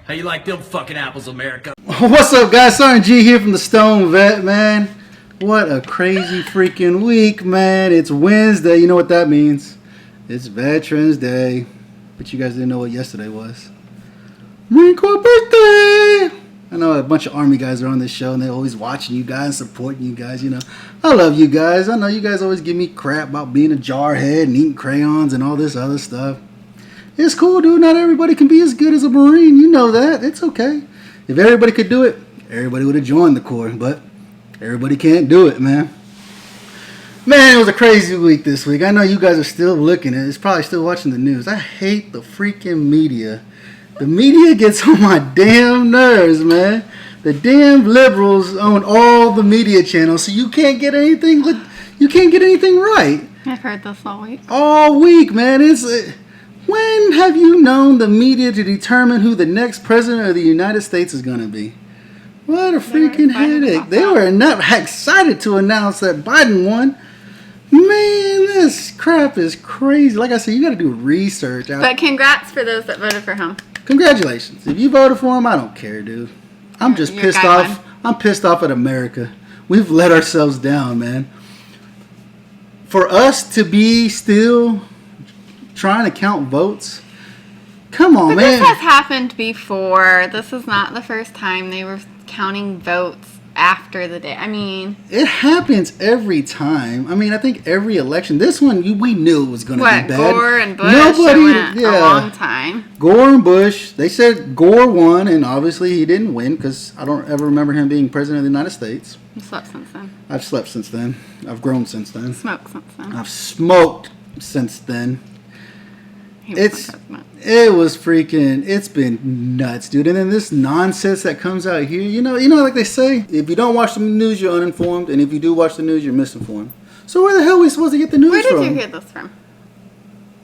How you like them fucking apples, America? What's up, guys? Sergeant G here from the Stone Vet, man. What a crazy freaking week, man. It's Wednesday. You know what that means. It's Veterans Day. But you guys didn't know what yesterday was. Marine Corps birthday! I know a bunch of Army guys are on this show, and they're always watching you guys, supporting you guys, you know. I love you guys. I know you guys always give me crap about being a jarhead and eating crayons and all this other stuff. It's cool, dude. Not everybody can be as good as a Marine. You know that. It's okay. If everybody could do it, everybody would have joined the Corps. But everybody can't do it, man. Man, it was a crazy week this week. I know you guys are still looking at it. It's probably still watching the news. I hate the freaking media. The media gets on my damn nerves, man. The damn liberals own all the media channels, so you can't get anything. You can't get anything right. I've heard this all week. All week, man. When have you known the media to determine who the next president of the United States is going to be? What a freaking headache. They were not excited to announce that Biden won. Man, this crap is crazy. Like I said, you got to do research. But congrats for those that voted for him. Congratulations. If you voted for him, I don't care, dude. I'm just pissed off. I'm pissed off at America. We've let ourselves down, man. For us to be still trying to count votes, come on, man. This has happened before. This is not the first time they were counting votes after the day. I mean, it happens every time. I mean, I think every election. This one, we knew it was going to be bad. Gore and Bush. A long time. Gore and Bush. They said Gore won, and obviously he didn't win because I don't ever remember him being president of the United States. You slept since then. I've slept since then. I've grown since then. Smoked since then. I've smoked since then. It's been nuts, dude. And then this nonsense that comes out here, you know, like they say, if you don't watch the news, you're uninformed, and if you do watch the news, you're misinformed. So where the hell are we supposed to get the news from? Where did you hear this from?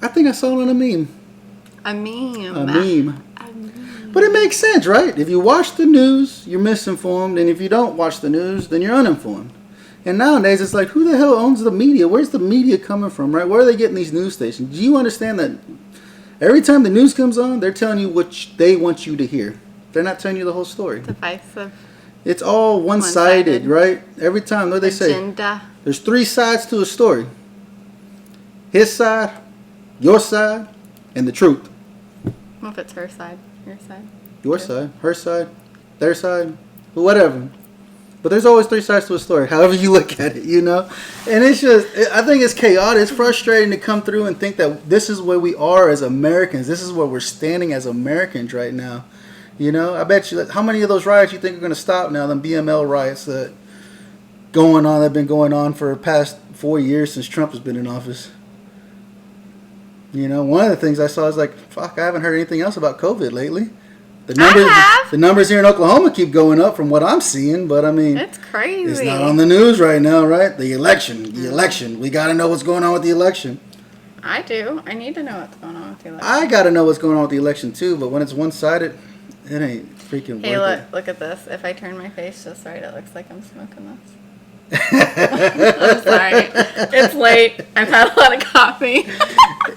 I think I saw it on a meme. A meme. A meme. But it makes sense, right? If you watch the news, you're misinformed, and if you don't watch the news, then you're uninformed. And nowadays, it's like, who the hell owns the media? Where's the media coming from, right? Where are they getting these news stations? Do you understand that every time the news comes on, they're telling you what they want you to hear? They're not telling you the whole story. Divisive. It's all one-sided, right? Every time, what do they say? There's three sides to a story. His side, your side, and the truth. Well, if it's her side, your side. Your side, her side, their side, whatever. But there's always three sides to a story, however you look at it, you know? And it's just, I think it's chaotic. It's frustrating to come through and think that this is where we are as Americans. This is where we're standing as Americans right now. You know? I bet you, how many of those riots you think are going to stop now, them BML riots that have been going on for the past 4 years since Trump has been in office? You know, one of the things I saw is like, fuck, I haven't heard anything else about COVID lately. The numbers here in Oklahoma keep going up from what I'm seeing, but I mean, it's crazy. It's not on the news right now, right? The election. We got to know what's going on with the election. I do. I need to know what's going on with the election. I got to know what's going on with the election too, but when it's one-sided, it ain't freaking worth it. Look at this. If I turn my face just right, it looks like I'm smoking this. I'm sorry. It's late. I've had a lot of coffee.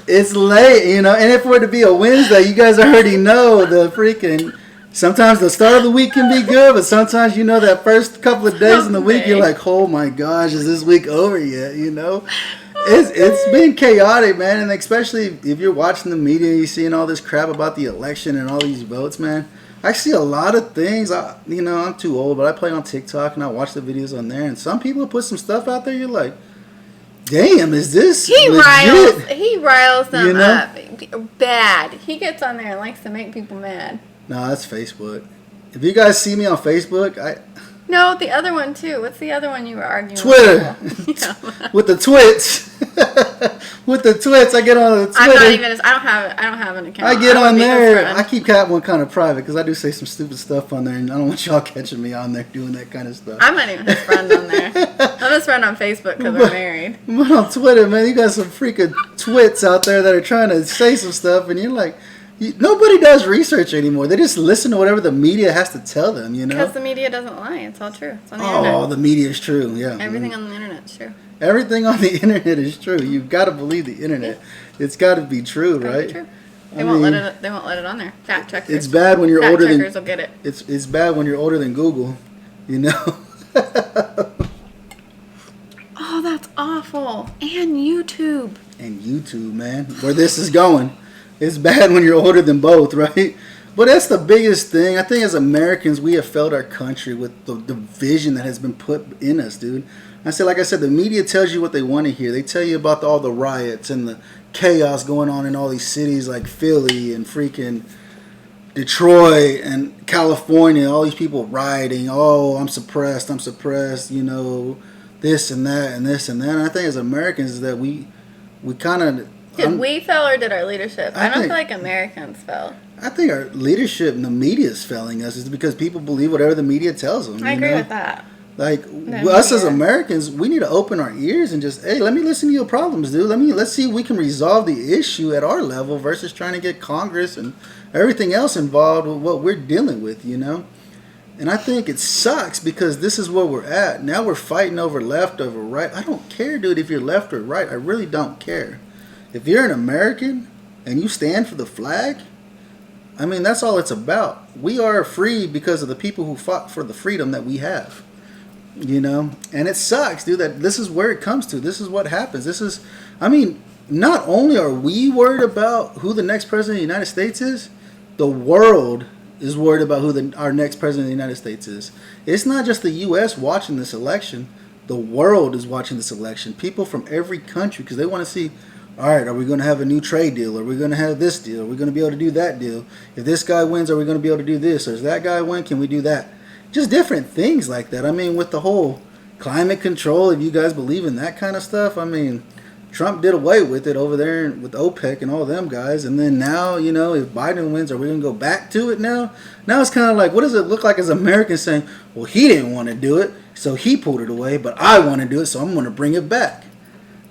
It's late, you know, and if it were to be a Wednesday, you guys already know the freaking, sometimes the start of the week can be good, but sometimes, you know, that first couple of days in the week, you're like, oh my gosh, is this week over yet, you know? It's been chaotic, man, and especially if you're watching the media and you're seeing all this crap about the election and all these votes, man. I see a lot of things. I'm too old, but I play on TikTok and I watch the videos on there, and some people put some stuff out there, you're like, damn, is this legit? He riles them up bad. He gets on there and likes to make people mad. No, that's Facebook. If you guys see me on Facebook, No, the other one too. What's the other one you were arguing Twitter. with? With the twits. With the twits, I get on the Twitter. I'm not even. I don't have an account. I get on there. I keep that one kind of private because I do say some stupid stuff on there, and I don't want y'all catching me on there doing that kind of stuff. I'm not even his friend on there. I'm his friend on Facebook because we're married. But on Twitter, man, you got some freaking twits out there that are trying to say some stuff, and you're like, nobody does research anymore. They just listen to whatever the media has to tell them, you know? Because the media doesn't lie. It's all true. It's on the internet. Oh, the media is true, yeah. Everything on the internet is true. Everything on the internet is true. You've got to believe the internet. It's got to be true, right? True. They won't let it. They won't let it on there. Fact checkers. It's bad when you're Fact older checkers than. will get it. It's bad when you're older than Google. You know. Oh, that's awful. And YouTube. And YouTube, man, where this is going. It's bad when you're older than both, right? But that's the biggest thing. I think as Americans, we have failed our country with the division that has been put in us, dude. Like I said, the media tells you what they want to hear. They tell you about all the riots and the chaos going on in all these cities like Philly and freaking Detroit and California. All these people rioting. Oh, I'm suppressed. You know, this and that and this and that. And I think as Americans is that we kind of... Did we fail or did our leadership? I don't feel like Americans fell. I think our leadership and the media is failing us. Is because people believe whatever the media tells them. I agree with that. Like us as Americans, we need to open our ears and just, hey, let me listen to your problems, dude. Let's see if we can resolve the issue at our level versus trying to get Congress and everything else involved with what we're dealing with, you know. And I think it sucks because this is where we're at. Now we're fighting over left, over right. I don't care, dude, if you're left or right. I really don't care. If you're an American and you stand for the flag, I mean, that's all it's about. We are free because of the people who fought for the freedom that we have. You know? And it sucks, dude, that this is where it comes to. This is what happens. Not only are we worried about who the next president of the United States is, the world is worried about who our next president of the United States is. It's not just the U.S. watching this election. The world is watching this election. People from every country, because they want to see, all right, are we going to have a new trade deal? Are we going to have this deal? Are we going to be able to do that deal? If this guy wins, are we going to be able to do this? Or if that guy win, can we do that? Just different things like that. I mean, with the whole climate control, if you guys believe in that kind of stuff, I mean, Trump did away with it over there with OPEC and all them guys. And then now, you know, if Biden wins, are we going to go back to it now? Now it's kind of like, what does it look like as Americans saying, well, he didn't want to do it, so he pulled it away, but I want to do it, so I'm going to bring it back.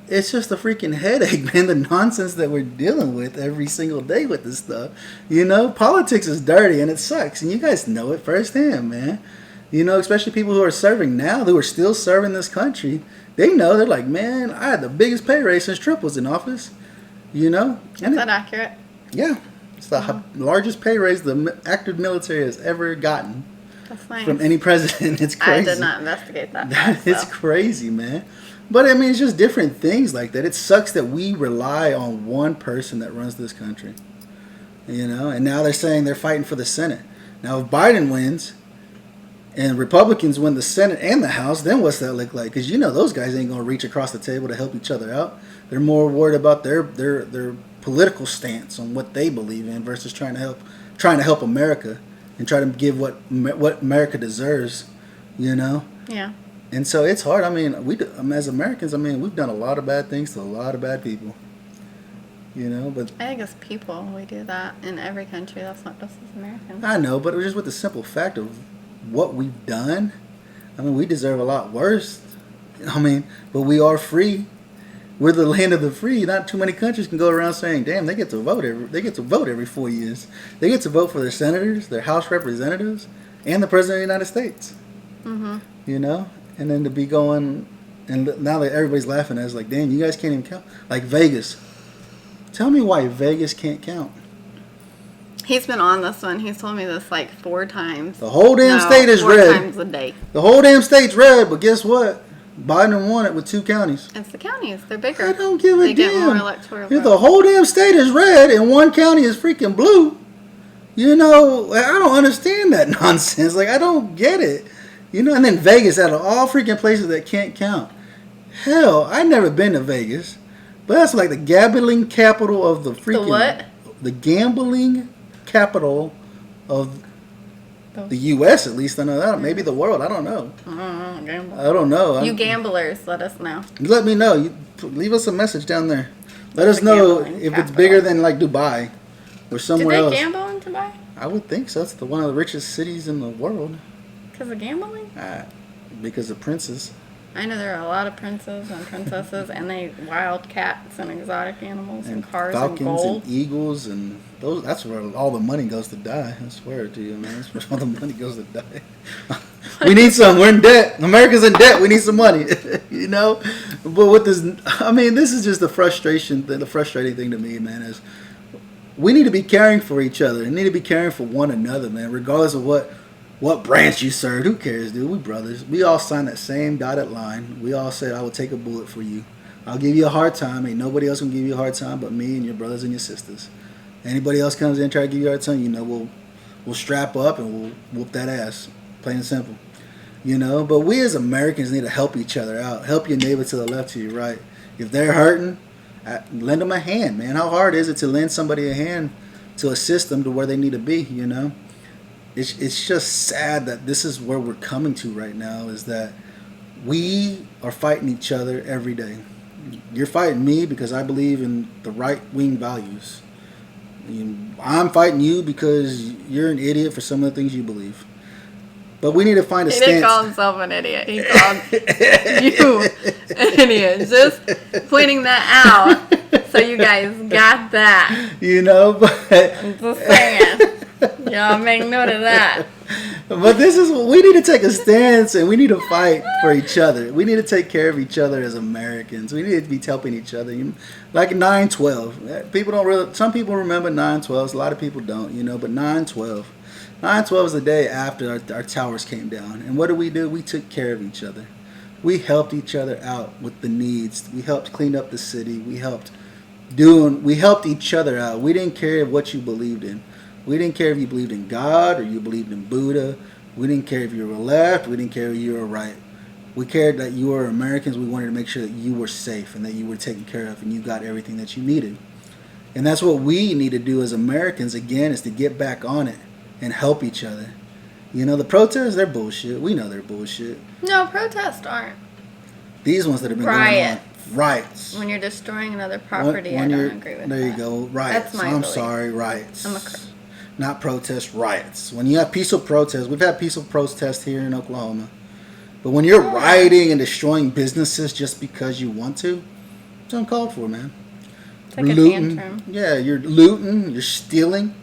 It's just a freaking headache, man, the nonsense that we're dealing with every single day with this stuff. You know, politics is dirty and it sucks. And you guys know it firsthand, man. You know, especially people who are serving now, who are still serving this country. They know, they're like, man, I had the biggest pay raise since Trump was in office. You know? Is that accurate? Yeah. It's the largest pay raise the active military has ever gotten. That's nice. From any president. It's crazy. I did not investigate that. It's crazy, man. But I mean, it's just different things like that. It sucks that we rely on one person that runs this country. You know, and now they're saying they're fighting for the Senate. Now, if Biden wins and Republicans win the Senate and the House, then what's that look like? Because you know those guys ain't going to reach across the table to help each other out. They're more worried about their political stance on what they believe in versus trying to help America and try to give what America deserves. You know. Yeah. And so it's hard. I mean, as Americans, I mean, we've done a lot of bad things to a lot of bad people. You know, but I think as people, we do that in every country. That's not just as Americans. I know, but just with the simple fact of what we've done, I mean, we deserve a lot worse. I mean, but we are free. We're the land of the free. Not too many countries can go around saying, "Damn, they get to vote every 4 years. They get to vote for their senators, their House representatives, and the president of the United States." Mm-hmm. You know. And then to be going, and now that everybody's laughing at us, like, damn, you guys can't even count. Like Vegas. Tell me why Vegas can't count. He's been on this one. He's told me this like 4 times. The whole damn state is 4 red. 4 times a day. The whole damn state's red, but guess what? Biden won it with 2 counties. It's the counties. They're bigger. I don't give a they damn. Get more electoral If votes. the whole damn state is red and 1 county is freaking blue, you know, I don't understand that nonsense. Like, I don't get it. You know, and then Vegas, out of all freaking places that can't count. Hell, I've never been to Vegas. But that's like the gambling capital of the freaking... The what? The gambling capital of the U.S., at least. I know that. Maybe the world. I don't know. I don't know. You gamblers, let us know. Let me know. Leave us a message down there. Let us know if it's bigger than like Dubai or somewhere else. Do they gamble in Dubai? I would think so. It's one of the richest cities in the world. Because of gambling? Because of princes. I know there are a lot of princes and princesses, and they wild cats and exotic animals and cars falcons and gold. and eagles and those. That's where all the money goes to die. I swear to you, man. That's where all the money goes to die. We need some. We're in debt. America's in debt. We need some money. You know. But with this, I mean, this is just the frustrating thing to me, man. Is we need to be caring for each other. We need to be caring for one another, man. Regardless of what branch you serve, who cares, dude? We brothers. We all signed that same dotted line. We all said, I will take a bullet for you. I'll give you a hard time. Ain't nobody else gonna give you a hard time but me and your brothers and your sisters. Anybody else comes in and try to give you a hard time, you know, we'll strap up and we'll whoop that ass. Plain and simple. You know, but we as Americans need to help each other out. Help your neighbor to the left, to your right. If they're hurting, lend them a hand, man. How hard is it to lend somebody a hand to assist them to where they need to be, you know? It's just sad that this is where we're coming to right now, is that we are fighting each other every day. You're fighting me because I believe in the right-wing values. I'm fighting you because you're an idiot for some of the things you believe. But we need to find a stance. He didn't call himself an idiot. He called you an idiot. Just pointing that out so you guys got that. You know, but I'm just saying. Y'all make note of that. But this is what we need to take a stance, and we need to fight for each other. We need to take care of each other as Americans. We need to be helping each other. Like 9/12. People don't really. Some people remember 9/12. A lot of people don't. You know, but 9/12. 9/12 is the day after our towers came down. And what did we do? We took care of each other. We helped each other out with the needs. We helped clean up the city. We helped each other out. We didn't care what you believed in. We didn't care if you believed in God or you believed in Buddha. We didn't care if you were left. We didn't care if you were right. We cared that you were Americans. We wanted to make sure that you were safe and that you were taken care of and you got everything that you needed. And that's what we need to do as Americans, again, is to get back on it and help each other. You know, the protests, they're bullshit. We know they're bullshit. No, protests aren't. These ones that have been going on. Riots. When you're destroying another property, I don't agree with that. There you go. Riots. That's my I'm belief. sorry, riots. I'm a Not protests, riots. When you have peaceful protests, we've had peaceful protests here in Oklahoma. But when you're rioting and destroying businesses just because you want to, it's uncalled for, man. It's like a tantrum. Yeah, you're looting, you're stealing.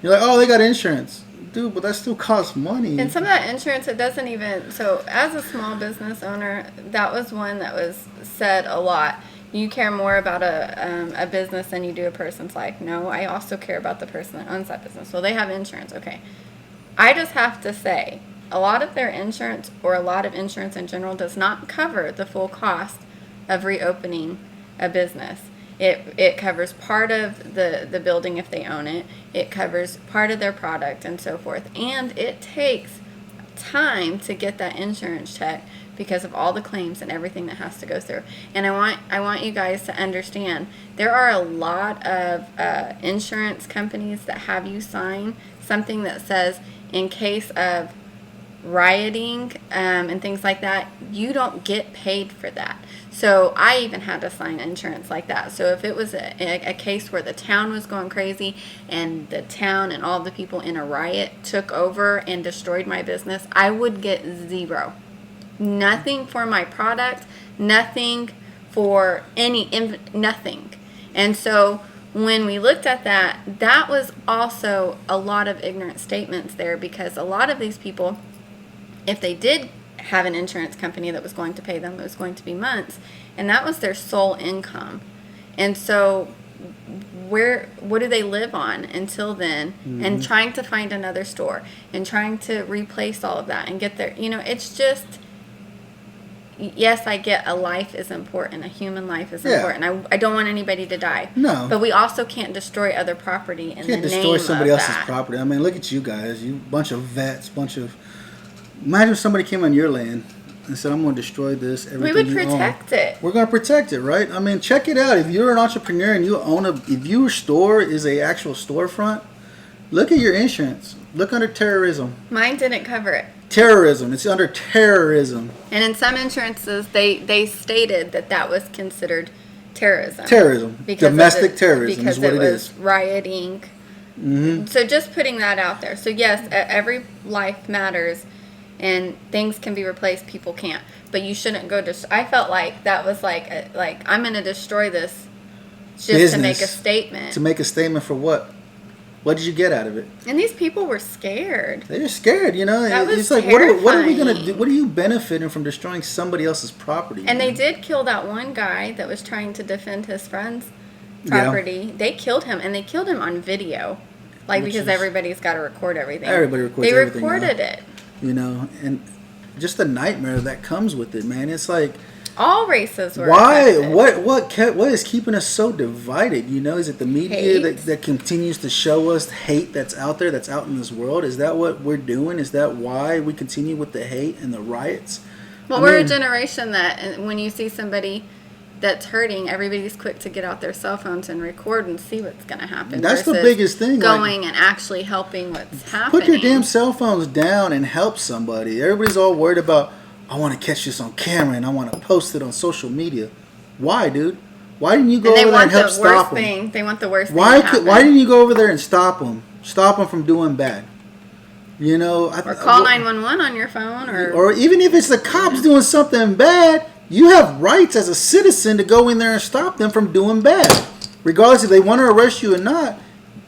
You're like, oh, they got insurance. Dude, but that still costs money. And some of that insurance, it doesn't even... So, as a small business owner, that was one that was said a lot. You care more about a business than you do a person's life. No, I also care about the person that owns that business. Well, they have insurance. Okay. I just have to say, a lot of their insurance, or a lot of insurance in general, does not cover the full cost of reopening a business. It covers part of the building if they own it. It covers part of their product and so forth. And it takes time to get that insurance check because of all the claims and everything that has to go through. And I want you guys to understand, there are a lot of insurance companies that have you sign something that says, in case of rioting and things like that, you don't get paid for that. So I even had to sign insurance like that. So if it was a case where the town was going crazy and the town and all the people in a riot took over and destroyed my business, I would get zero. Nothing for my product, nothing for nothing. And so when we looked at that, that was also a lot of ignorant statements there, because a lot of these people, if they did have an insurance company that was going to pay them, it was going to be months, and that was their sole income. And so what do they live on until then? Mm-hmm. And trying to find another store and trying to replace all of that and get there, it's just, yes, I get a life is important, a human life is important. I don't want anybody to die. No. But we also can't destroy other property in the name of that. Can't destroy somebody else's property. I mean, look at you guys, you bunch of vets, imagine if somebody came on your land and said, I'm going to destroy this, everything we would protect it. We're going to protect it, right? I mean, check it out. If you're an entrepreneur and you own if your store is a actual storefront, look at your insurance. Look under terrorism. Mine didn't cover it. Terrorism. It's under terrorism. And in some insurances, they stated that was considered terrorism. Terrorism. Domestic terrorism is what it is. Because it was rioting. Mm-hmm. So just putting that out there. So yes, every life matters. And things can be replaced, people can't. But you shouldn't go I felt like that was like I'm going to destroy this just business, to make a statement. To make a statement for what? What did you get out of it? And these people were scared. They were scared, That was it's like, terrifying. what are we going to do? What are you benefiting from destroying somebody else's property? And they did kill that one guy that was trying to defend his friend's property. They killed him, and they killed him on video. Like, Which because is- everybody's got to record everything. Everybody records They everything. recorded it. You know, and just the nightmare that comes with it, man. It's like, All races were why? affected. What is keeping us so divided? You know, is it the media that continues to show us hate that's out there, that's out in this world? Is that what we're doing? Is that why we continue with the hate and the riots? Well, we're a generation that when you see somebody that's hurting, everybody's quick to get out their cell phones and record and see what's going to happen. That's the versus biggest thing. Going and actually helping what's happening. Put your damn cell phones down and help somebody. Everybody's all worried about, I want to catch this on camera and I want to post it on social media. Why, dude? Why didn't you go over there and help stop them? They want the worst thing Why to happen. why didn't you go over there and stop them? Stop them from doing bad. You know, or call 911 on your phone, or even if it's the cops doing something bad, you have rights as a citizen to go in there and stop them from doing bad. Regardless if they want to arrest you or not,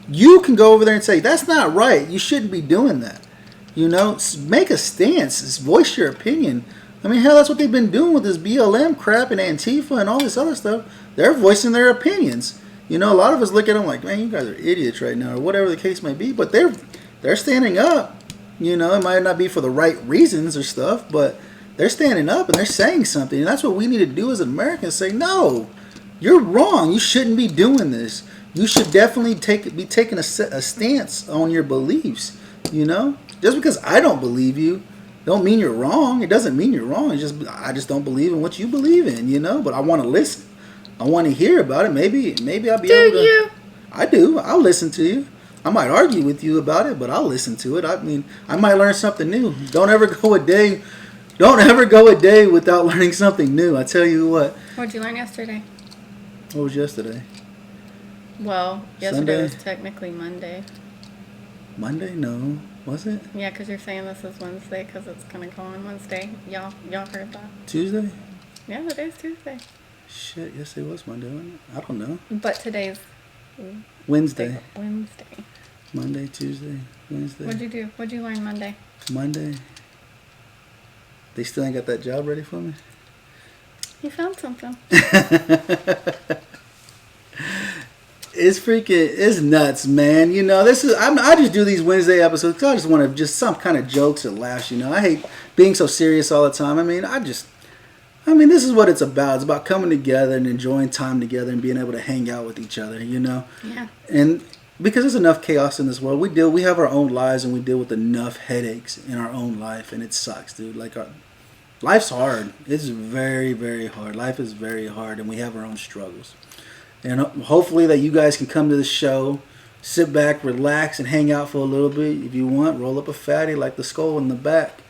you can go over there and say, that's not right. You shouldn't be doing that. You know, make a stance. Voice your opinion. I mean, hell, that's what they've been doing with this BLM crap and Antifa and all this other stuff. They're voicing their opinions. You know, a lot of us look at them like, man, you guys are idiots right now, or whatever the case may be. But they're standing up. You know, it might not be for the right reasons or stuff, but they're standing up and they're saying something. And that's what we need to do as Americans. Say, no, you're wrong. You shouldn't be doing this. You should definitely be taking a stance on your beliefs. You know, just because I don't believe you, don't mean you're wrong. It doesn't mean you're wrong. It's just I just don't believe in what you believe in. You know, but I want to listen. I want to hear about it. Maybe I'll be able to. Do you? I do. I'll listen to you. I might argue with you about it, but I'll listen to it. I mean, I might learn something new. Don't ever go a day without learning something new. I tell you what. What'd you learn yesterday? What was yesterday? Well, yesterday Sunday? was technically Monday. Monday? No. Was it? Yeah, because you're saying this is Wednesday because it's going to go on Wednesday. Y'all heard that? Tuesday? Yeah, today's Tuesday. Shit, yesterday was Monday, wasn't it? I don't know. But today's Wednesday. Wednesday. Monday, Tuesday, Wednesday. What'd you do? What'd you learn Monday? Monday. They still ain't got that job ready for me? You found something. It's nuts, man. You know, I just do these Wednesday episodes because I just want to just some kind of jokes or laughs, you know. I hate being so serious all the time. I mean, this is what it's about. It's about coming together and enjoying time together and being able to hang out with each other, you know. Yeah. And because there's enough chaos in this world, we have our own lives and we deal with enough headaches in our own life, and it sucks, dude. Like, life's hard. It's very, very hard. Life is very hard, and we have our own struggles. And hopefully that you guys can come to the show, sit back, relax, and hang out for a little bit. If you want, roll up a fatty like the skull in the back.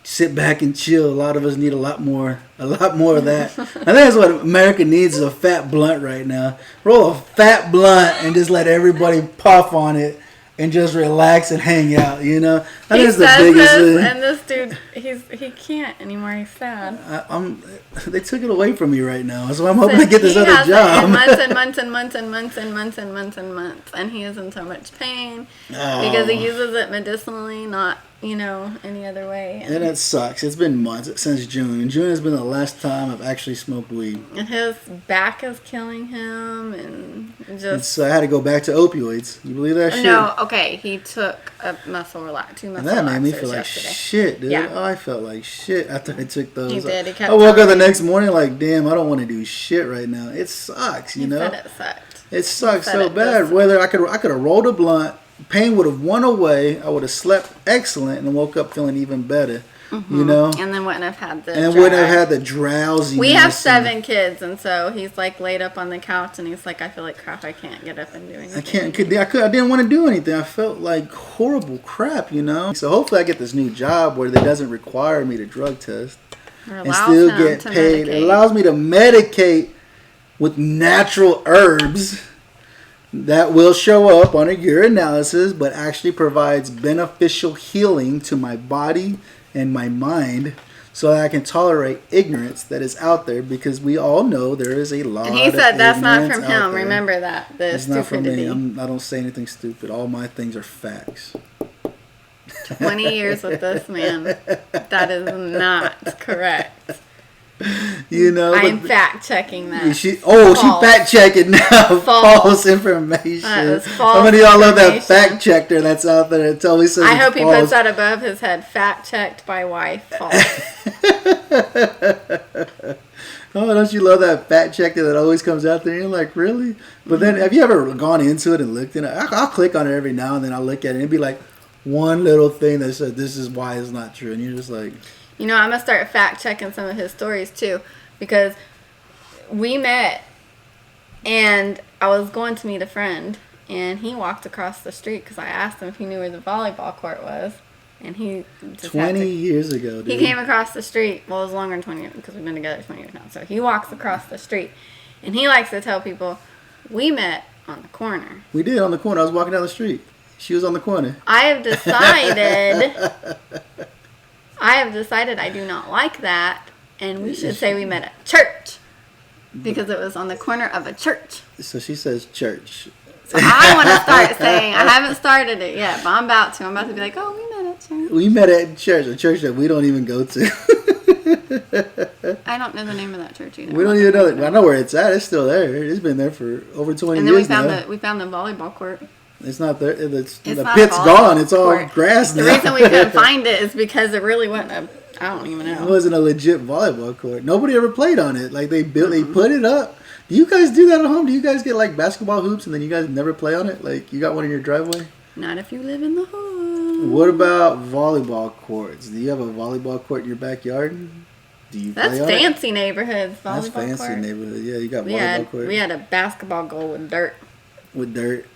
Sit back and chill. A lot of us need a lot more of that. I think that's what America needs, is a fat blunt right now. Roll a fat blunt and just let everybody puff on it and just relax and hang out, you know? I think that's the biggest thing. And this dude, he can't anymore. He's sad. They took it away from me right now, so I'm hoping to get this other job. Months and months and months and months and months and months and months, and he is in so much pain because he uses it medicinally, not any other way. And it sucks. It's been months since June. June has been the last time I've actually smoked weed. And his back is killing him, and just. I had to go back to opioids. You believe that shit? No, okay. He took a two muscle relaxers. And that made me feel like yesterday. shit, dude. Yeah. Oh, I felt like shit after I took those. He did. He kept I woke up the next morning like, damn, I don't want to do shit right now. It sucks, you know? Said it sucked. It sucks so bad. Whether I could have rolled a blunt, pain would have went away. I would have slept excellent and woke up feeling even better. Mm-hmm. You know, and then wouldn't have had the drowsiness. We have 7 kids, and so he's like laid up on the couch, and he's like, I feel like crap. I can't get up and do anything. I didn't want to do anything. I felt like horrible crap, you know. So hopefully I get this new job where it doesn't require me to drug test and still get paid. It allows me to medicate with natural herbs that will show up on a urinalysis, but actually provides beneficial healing to my body and my mind, so that I can tolerate ignorance that is out there, because we all know there is a lot. And he said that's not from him. Remember that. It's not from me. I don't say anything stupid. All my things are facts. 20 years with this man. That is not correct. You know, I'm fact checking that. She False. fact checking now. False information. That was false. How many of y'all love that information. fact checker that's out there that always says I hope it's he false? puts that above his head. Fact checked by wife. False. Oh, don't you love that fact checker that always comes out there? And you're like, really? But then, have you ever gone into it and looked in it? I'll click on it every now and then. I'll look at it and it'd be like one little thing that says this is why it's not true, and you're just like, You know, I'm gonna start fact checking some of his stories too, because we met, and I was going to meet a friend, and he walked across the street because I asked him if he knew where the volleyball court was, and he just 20 years ago, dude. He came across the street. Well, it was longer than 20 years because we've been together 20 years now. So he walks across the street, and he likes to tell people, we met on the corner. We did on the corner. I was walking down the street. She was on the corner. I have decided I do not like that, and we should say we met at church because it was on the corner of a church. So she says church. So I want to start saying, I haven't started it yet, but I'm about to. I'm about to be like, oh, we met at church. We met at church, a church that we don't even go to. I don't know the name of that church either. We don't even know it. I know where it's at. It's still there. It's been there for over 20 And then years now. we found the volleyball court. It's not there. The not pit's a volleyball gone. It's all court. grass now. The reason we couldn't find it is because it really wasn't I don't even It know. wasn't a legit volleyball court. Nobody ever played on it. Like they put it up. Do you guys do that at home? Do you guys get like basketball hoops and then you guys never play on it? Like you got one in your driveway? Not if you live in the hood. What about volleyball courts? Do you have a volleyball court in your backyard? Do you That's play on it? fancy neighborhoods. Volleyball That's fancy court. neighborhood. Yeah, you got We volleyball court had a basketball goal with dirt. with dirt.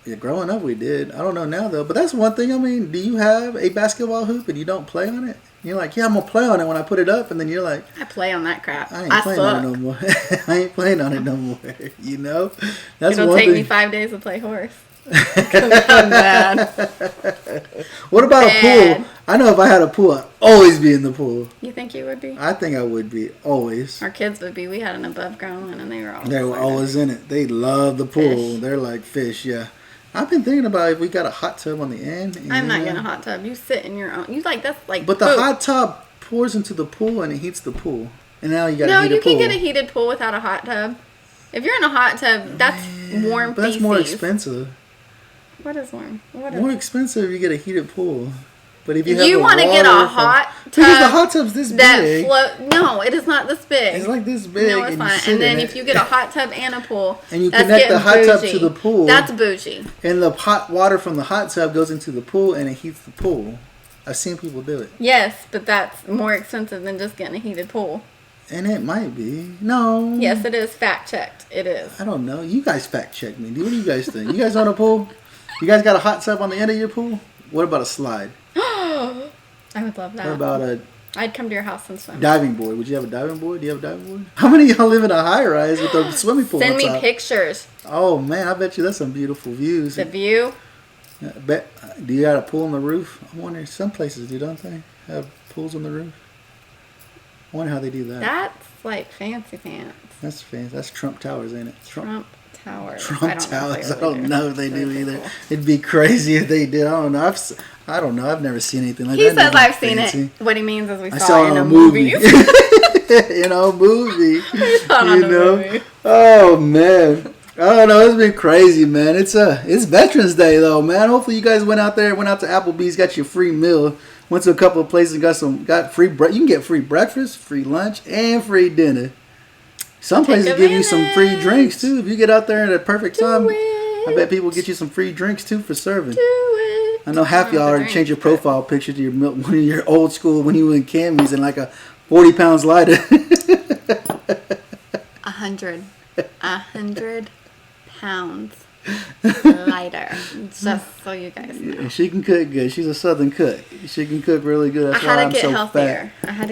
Yeah, growing up we did. I don't know now though, but that's one thing. I mean, do you have a basketball hoop and you don't play on it? You're like, yeah, I'm gonna play on it when I put it up, and then you're like, I play on that crap. I ain't playing on it no more. I ain't playing on it no more. You know, that's It'll one take thing. me 5 days to play horse. 'Cause I'm bad. What about a Bad. pool? I know if I had a pool, I'd always be in the pool. You think you would be? I think I would be always. Our kids would be. We had an above ground one, and they were always. They were like always in it. They love the pool. Fish. They're like fish. Yeah. I've been thinking about if we got a hot tub on the end. I'm not getting a hot tub. You sit in your own. You like that's like. But the poop. hot tub pours into the pool and it heats the pool. And now you got No, to heat you a pool. can get a heated pool without a hot tub. If you're in a hot tub, that's warm. But that's feces. more expensive. What is warm? What is More expensive if you get a heated pool. But if you have you want to get a hot tub because the hot tub's this that big. No, it is not this big. It's like this big. No, it's and fine. you sit And then in if it. you get a hot tub and a pool, And you that's connect the getting hot tub bougie. to the pool. That's bougie. And the hot water from the hot tub goes into the pool and it heats the pool. I've seen people do it. Yes, but that's more expensive than just getting a heated pool. And it might be. No. Yes, it is fact checked. It is. I don't know. You guys fact check me. What do you guys think? You guys own a pool? You guys got a hot tub on the end of your pool? What about a slide? I would love that. What about a I'd come to your house and swim. diving board? Would you have a diving board? Do you have a diving board? How many of y'all live in a high rise with a swimming pool Send on me top? pictures. Oh man, I bet you that's some beautiful views. The view. I bet. Do you got a pool on the roof? I wonder. Some places do, don't they? Have pools on the roof. I wonder how they do that. That's like fancy pants. That's fancy. That's Trump Towers, ain't it? Trump Towers. Trump Towers. I I don't know if they do either. It'd be crazy if they did. I don't know. I don't know. I've never seen anything like He that. says Nothing I've seen fancy. it. What he means is we I saw it in a movie. movie. In a movie. saw it in a movie. Oh man. I don't know. It's been crazy, man. It's Veterans Day though, man. Hopefully you guys went out to Applebee's, got your free meal. Went to a couple of places, got free you can get free breakfast, free lunch, and free dinner. Some places give you some free drinks too. If you get out there at a perfect time, I bet people get you some free drinks too for serving. Do it. I know half y'all already changed your profile picture to one of your old school when you were in camis and like a 40 pounds lighter. 100 pounds lighter. Just so you guys know. And she can cook good. She's a Southern cook. She can cook really good. That's I why had I'm to get so healthier. fat. I had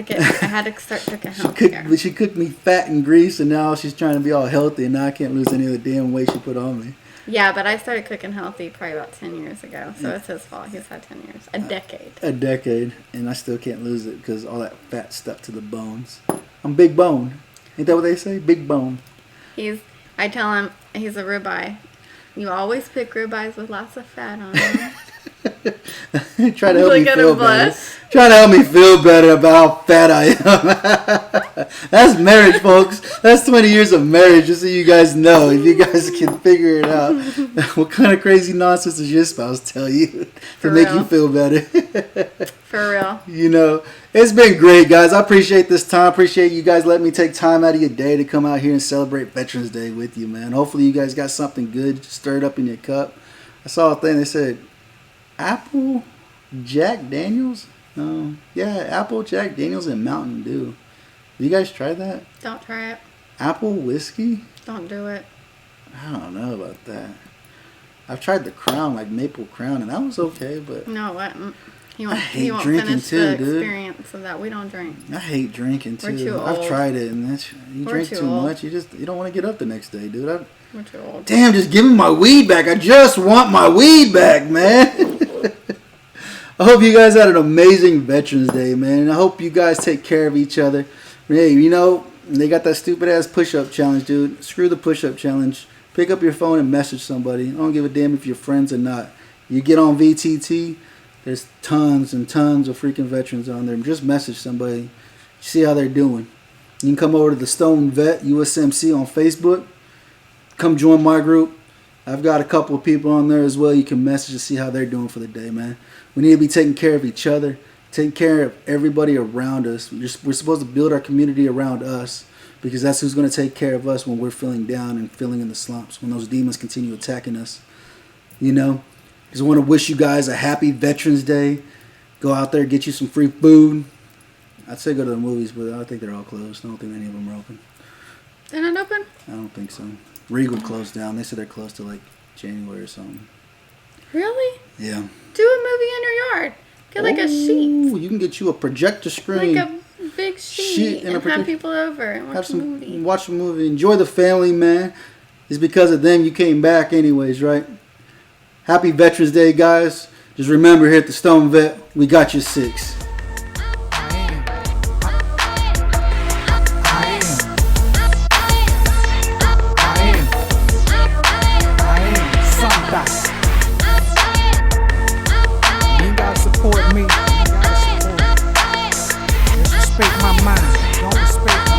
to start cooking She healthier. she cooked me fat and grease, and now she's trying to be all healthy, and now I can't lose any of the damn weight she put on me. Yeah, but I started cooking healthy probably about 10 years ago. So it's his fault. He's had 10 years. A decade. A decade, and I still can't lose it because all that fat stuck to the bones. I'm big bone. Ain't that what they say? Big bone. I tell him he's a ribeye. You always pick ribeyes with lots of fat on them. Try to help Look me at feel him better. blush. Try Trying to help me feel better about how fat I am. That's marriage, folks. That's 20 years of marriage, just so you guys know. If you guys can figure it out. What kind of crazy nonsense does your spouse tell you to make you feel better? For real. You know, it's been great, guys. I appreciate this time. Appreciate you guys letting me take time out of your day to come out here and celebrate Veterans Day with you, man. Hopefully you guys got something good stirred up in your cup. I saw a thing that said Apple Jack Daniels. Yeah, Apple Jack Daniels and Mountain Dew. You guys try that? Don't try it. Apple whiskey? Don't do it. I don't know about that. I've tried the Crown, like Maple Crown, and that was okay, but No, what? You I won't, hate you won't drinking finish too, the dude. experience of that. We don't drink. I hate drinking too. We're too I've old. tried it, and you We're drink too too old. much. You don't want to get up the next day, dude. We're too old. Damn, just give me my weed back. I just want my weed back, man. I hope you guys had an amazing Veterans Day, man. And I hope you guys take care of each other. Hey, you know, they got that stupid ass push-up challenge, dude. Screw the push-up challenge. Pick up your phone and message somebody. I don't give a damn if you're friends or not. You get on VTT, there's tons and tons of freaking veterans on there. Just message somebody. See how they're doing. You can come over to the Stone Vet USMC on Facebook. Come join my group. I've got a couple of people on there as well. You can message to see how they're doing for the day, man. We need to be taking care of each other, taking care of everybody around us. We're supposed to build our community around us because that's who's going to take care of us when we're feeling down and feeling in the slumps, when those demons continue attacking us. You know? Just want to wish you guys a happy Veterans Day. Go out there, get you some free food. I'd say go to the movies, but I think they're all closed. I don't think any of them are open. They're not open? I don't think so. Regal closed down. They said they're closed to like January or something. Really? Yeah. Do a movie in your yard. Get like a sheet. Ooh, you can get you a projector screen. Like a big sheet and have people over and watch a movie. Watch a movie. Enjoy the family, man. It's because of them you came back anyways, right? Happy Veterans Day, guys. Just remember here at the Stone Vet, we got you 6. Support me. You gotta support. Just respect my mind. Don't respect